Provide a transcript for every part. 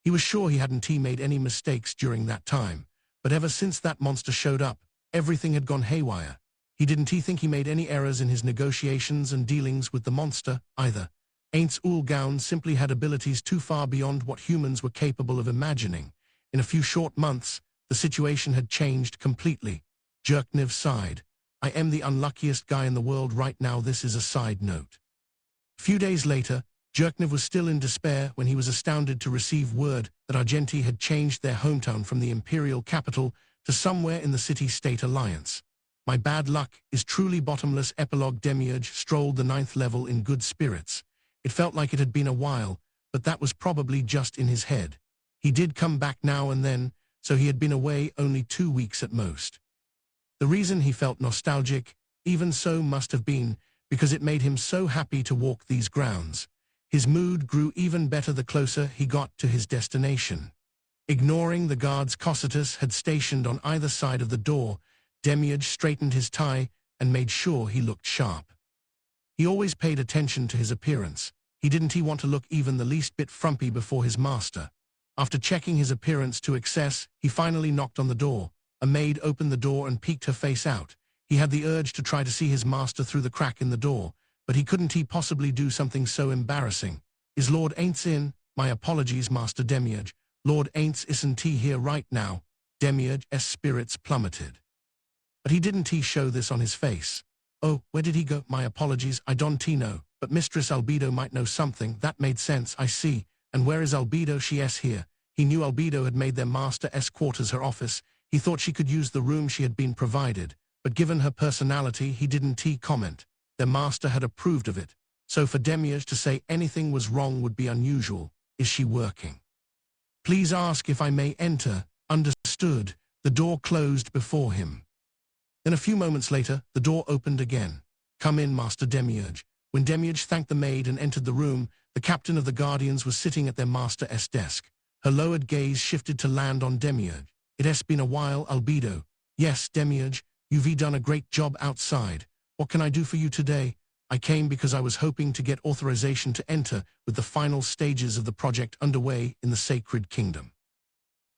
He was sure he hadn't made any mistakes during that time, but ever since that monster showed up, everything had gone haywire. He didn't think he made any errors in his negotiations and dealings with the monster, either. Aints Ulgaun simply had abilities too far beyond what humans were capable of imagining. In a few short months, the situation had changed completely. Jerkniv sighed. I am the unluckiest guy in the world right now. This is a side note. A few days later, Jerkniv was still in despair when he was astounded to receive word that Argenti had changed their hometown from the imperial capital to somewhere in the city-state alliance. My bad luck is truly bottomless. Epilogue. Demiurge strolled the 9th level in good spirits. It felt like it had been a while, but that was probably just in his head. He did come back now and then, so he had been away only 2 weeks at most. The reason he felt nostalgic, even so, must have been because it made him so happy to walk these grounds. His mood grew even better the closer he got to his destination. Ignoring the guards Cocytus had stationed on either side of the door, Demiurge straightened his tie and made sure he looked sharp. He always paid attention to his appearance. He didn't want to look even the least bit frumpy before his master. After checking his appearance to excess, he finally knocked on the door. A maid opened the door and peeked her face out. He had the urge to try to see his master through the crack in the door, but he couldn't possibly do something so embarrassing. Is Lord Aints in? My apologies, Master Demiurge. Lord Aints isn't here right now. Demiurge's spirits plummeted. But he didn't show this on his face. Oh, where did he go? My apologies, I don't know, but Mistress Albedo might know something. That made sense, I see. And where is Albedo? She's here. He knew Albedo had made their master's quarters her office. He thought she could use the room she had been provided, but given her personality, he didn't comment. Their master had approved of it, so for Demiurge to say anything was wrong would be unusual. Is she working? Please ask if I may enter. Understood. The door closed before him. Then a few moments later, the door opened again. Come in, Master Demiurge. When Demiurge thanked the maid and entered the room, the captain of the Guardians was sitting at their master's desk. Her lowered gaze shifted to land on Demiurge. It has been a while, Albedo. Yes, Demiurge, you've done a great job outside. What can I do for you today? I came because I was hoping to get authorization to enter with the final stages of the project underway in the Sacred Kingdom.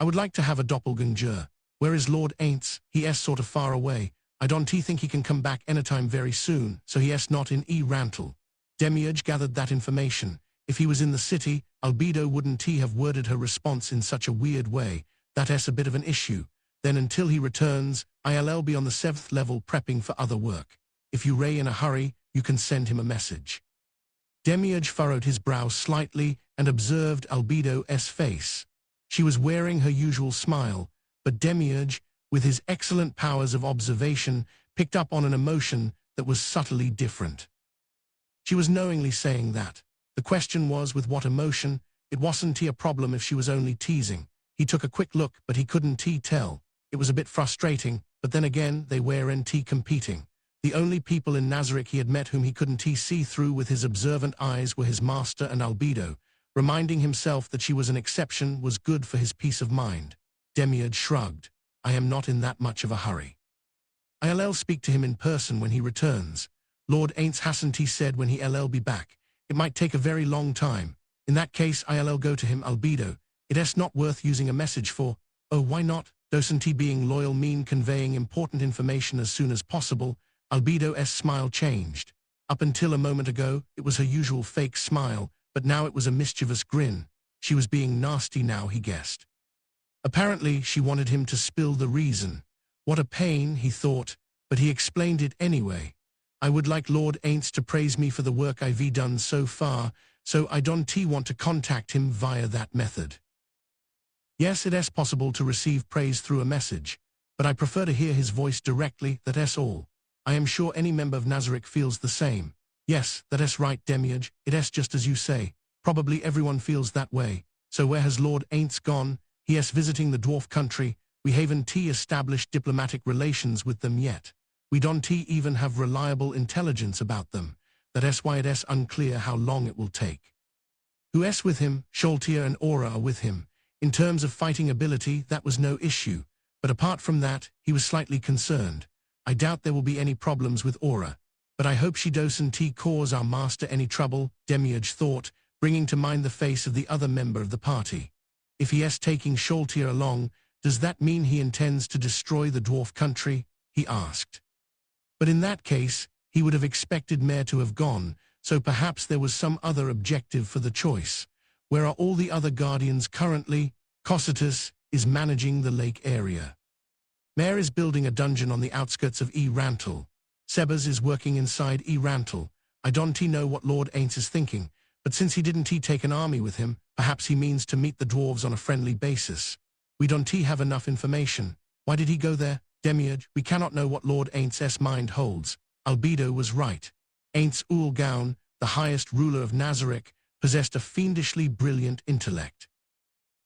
I would like to have a doppelganger. Where is Lord Aints? He's sort of far away. I don't think he can come back anytime very soon, so he's not in Rantle. Demiurge gathered that information. If he was in the city, Albedo wouldn't have worded her response in such a weird way. That's a bit of an issue. Then until he returns, I'll be on the 7th level prepping for other work. If you're in a hurry, you can send him a message. Demiurge furrowed his brow slightly and observed Albedo's face. She was wearing her usual smile, but Demiurge, with his excellent powers of observation, picked up on an emotion that was subtly different. She was knowingly saying that. The question was with what emotion. It wasn't a problem if she was only teasing. He took a quick look, but he couldn't tell. It was a bit frustrating, but then again, they weren't competing. The only people in Nazarick he had met whom he couldn't see through with his observant eyes were his master and Albedo. Reminding himself that she was an exception was good for his peace of mind. Demiurge shrugged. I am not in that much of a hurry. I'll speak to him in person when he returns. Lord Aints hasn't said when he'll be back. It might take a very long time. In that case, I'll go to him, Albedo. It's not worth using a message for. Oh, why not? Doesn't being loyal mean conveying important information as soon as possible? Albedo's smile changed. Up until a moment ago, it was her usual fake smile, but now it was a mischievous grin. She was being nasty now, he guessed. Apparently, she wanted him to spill the reason. What a pain, he thought, but he explained it anyway. I would like Lord Aints to praise me for the work I've done so far, so I don't want to contact him via that method. Yes, it is possible to receive praise through a message, but I prefer to hear his voice directly, that's all. I am sure any member of Nazarick feels the same. Yes, that's right, Demiurge, it is just as you say. Probably everyone feels that way. So where has Lord Aints gone? He is visiting the dwarf country. We haven't established diplomatic relations with them yet. We don't even have reliable intelligence about them. That's why it is unclear how long it will take. Who is with him? Sholtier and Aura are with him. In terms of fighting ability, that was no issue. But apart from that, he was slightly concerned. I doubt there will be any problems with Aura. But I hope she doesn't cause our master any trouble, Demiurge thought, bringing to mind the face of the other member of the party. If he is taking Sholtir along, does that mean he intends to destroy the dwarf country? He asked. But in that case, he would have expected Mare to have gone, so perhaps there was some other objective for the choice. Where are all the other guardians currently? Cocytus is managing the lake area. Mare is building a dungeon on the outskirts of Rantel. Sebas is working inside Rantel. I don't know what Lord Aints is thinking, but since he didn't take an army with him, perhaps he means to meet the dwarves on a friendly basis. We don't have enough information. Why did he go there? Demiurge, we cannot know what Lord Aints' mind holds. Albedo was right. Aints Ul Gaun, the highest ruler of Nazarick, possessed a fiendishly brilliant intellect.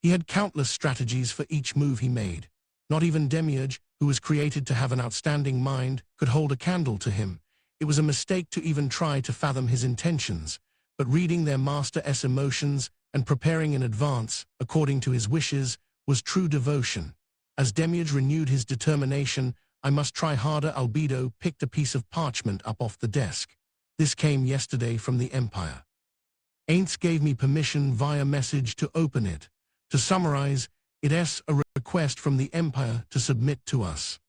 He had countless strategies for each move he made. Not even Demiurge, who was created to have an outstanding mind, could hold a candle to him. It was a mistake to even try to fathom his intentions, but reading their master's emotions and preparing in advance, according to his wishes, was true devotion. As Demiurge renewed his determination, I must try harder. Albedo picked a piece of parchment up off the desk. This came yesterday from the Empire. Aints gave me permission via message to open it. To summarize, it is a request from the Empire to submit to us.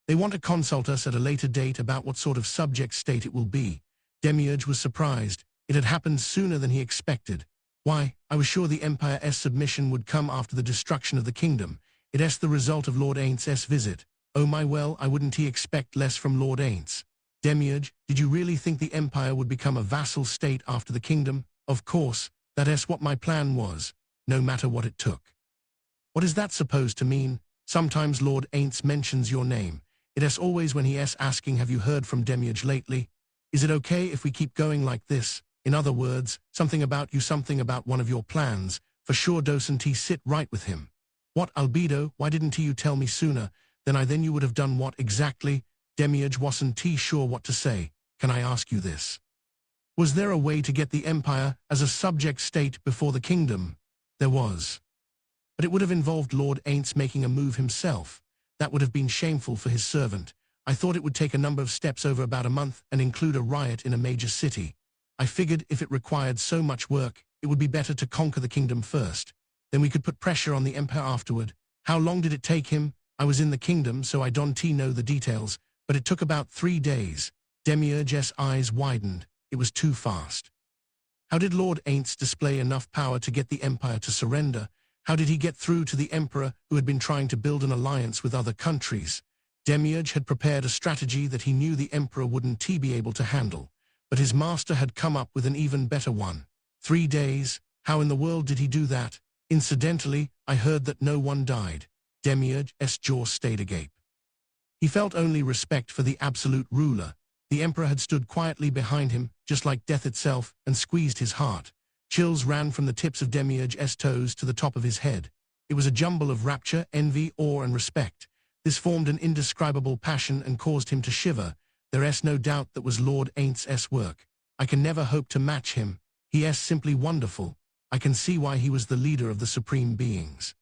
They want to consult us at a later date about what sort of subject state it will be. Demiurge was surprised. It had happened sooner than he expected. Why, I was sure the Empire's submission would come after the destruction of the kingdom. It is the result of Lord Aints' visit. Oh my well, I wouldn't expect less from Lord Aints. Demiurge, did you really think the Empire would become a vassal state after the kingdom? Of course, that is what my plan was, no matter what it took. What is that supposed to mean? Sometimes Lord Aints mentions your name. It is always when he is asking, have you heard from Demiurge lately? Is it okay if we keep going like this? In other words, something about you, something about one of your plans. For sure doesn't he sit right with him? What, Albedo, why didn't you tell me sooner? Then you would have done what exactly? Demiurge wasn't sure what to say. Can I ask you this? Was there a way to get the Empire as a subject state before the kingdom? There was. But it would have involved Lord Aints making a move himself. That would have been shameful for his servant. I thought it would take a number of steps over about a month and include a riot in a major city. I figured if it required so much work, it would be better to conquer the kingdom first. Then we could put pressure on the Empire afterward. How long did it take him? I was in the kingdom, so I don't know the details, but it took about 3 days. Demiurge's eyes widened. It was too fast. How did Lord Aints display enough power to get the Empire to surrender? How did he get through to the Emperor, who had been trying to build an alliance with other countries? Demiurge had prepared a strategy that he knew the Emperor wouldn't be able to handle, but his master had come up with an even better one. 3 days? How in the world did he do that? Incidentally, I heard that no one died. Demiurge's jaw stayed agape. He felt only respect for the absolute ruler. The Emperor had stood quietly behind him, just like death itself, and squeezed his heart. Chills ran from the tips of Demiurge's toes to the top of his head. It was a jumble of rapture, envy, awe, and respect. This formed an indescribable passion and caused him to shiver. There is no doubt that was Lord Aints' work. I can never hope to match him. He is simply wonderful. I can see why he was the leader of the supreme beings.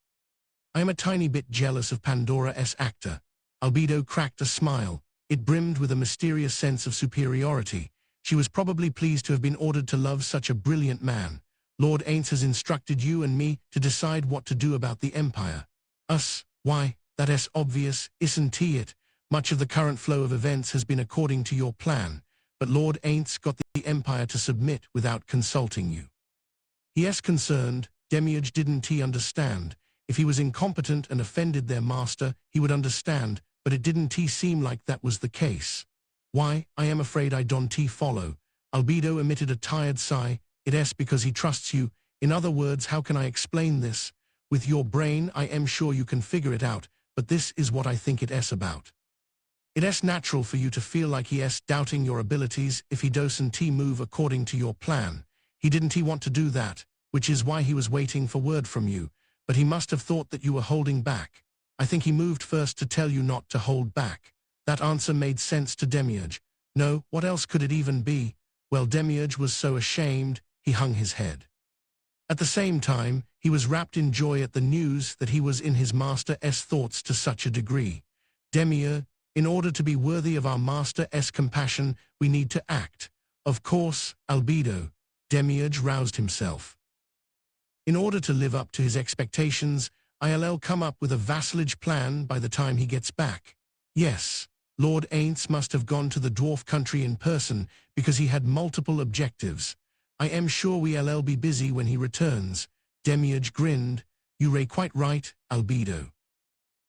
I am a tiny bit jealous of Pandora's actor. Albedo cracked a smile. It brimmed with a mysterious sense of superiority. She was probably pleased to have been ordered to love such a brilliant man. Lord Aints has instructed you and me to decide what to do about the Empire. Us? Why, that is obvious, isn't it? Much of the current flow of events has been according to your plan, but Lord Aints got the Empire to submit without consulting you. He is concerned. Demiurge didn't understand. If he was incompetent and offended their master, he would understand, but it didn't seem like that was the case. Why, I am afraid I don't follow. Albedo emitted a tired sigh. It is because he trusts you. In other words, how can I explain this? With your brain, I am sure you can figure it out, but this is what I think it is about. It is natural for you to feel like he is doubting your abilities if he doesn't move according to your plan. He didn't want to do that, which is why he was waiting for word from you, but he must have thought that you were holding back. I think he moved first to tell you not to hold back. That answer made sense to Demiurge. No, what else could it even be? Well, Demiurge was so ashamed, he hung his head. At the same time, he was wrapped in joy at the news that he was in his master's thoughts to such a degree. Demiurge, in order to be worthy of our master's compassion, we need to act. Of course, Albedo. Demiurge roused himself. In order to live up to his expectations, ILL come up with a vassalage plan by the time he gets back. Yes, Lord Aints must have gone to the dwarf country in person because he had multiple objectives. I am sure we'll be busy when he returns. Demiurge grinned. You ray quite right, Albedo.